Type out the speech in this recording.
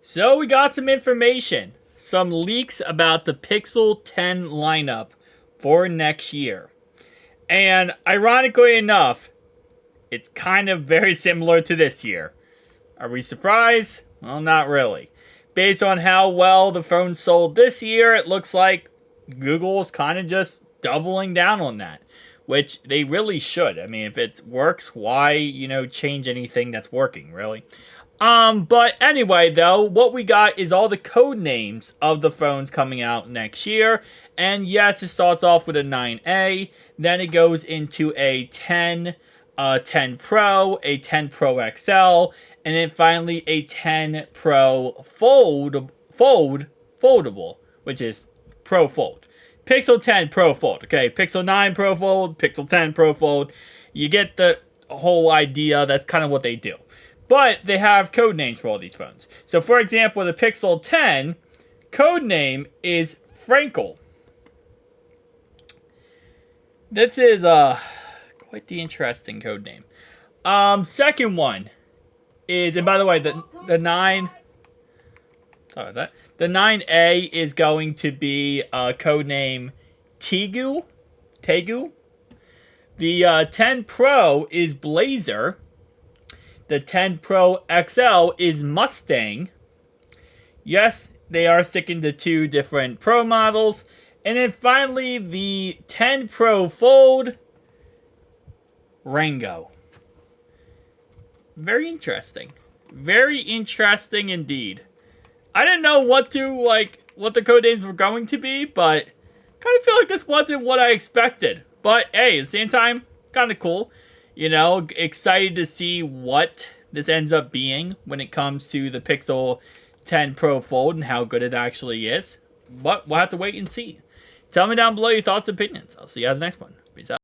So we got some information, some leaks about the Pixel 10 lineup for next year. And ironically enough, it's kind of very similar to this year. Are we surprised? Well, not really. Based on how well the phone sold this year, it looks like Google's kind of just doubling down on that, which they really should. I mean, if it works, why, change anything that's working, really? But anyway, though, what we got is all the code names of the phones coming out next year. And yes, it starts off with a 9A, then it goes into a 10, 10 Pro, a 10 Pro XL, and then finally a 10 Pro foldable, which is Pro Fold. Pixel 10 Pro Fold, okay? Pixel 9 Pro Fold, Pixel 10 Pro Fold. You get the whole idea. That's kind of what they do. But they have code names for all these phones. So, for example, the Pixel 10 code name is Frankel. This is quite the interesting code name. Second one is, and by the way, the 9. Sorry about that. The 9A is going to be codename Tegu. The 10 Pro is Blazer. The 10 Pro XL is Mustang. Yes, they are sticking to two different Pro models. And then finally, the 10 Pro Fold, Rango. Very interesting. Very interesting indeed. I didn't know what the code names were going to be, but kind of feel like this wasn't what I expected. But hey, at the same time, kind of cool. Excited to see what this ends up being when it comes to the Pixel 10 Pro Fold and how good it actually is. But we'll have to wait and see. Tell me down below your thoughts and opinions. I'll see you guys next one. Peace out.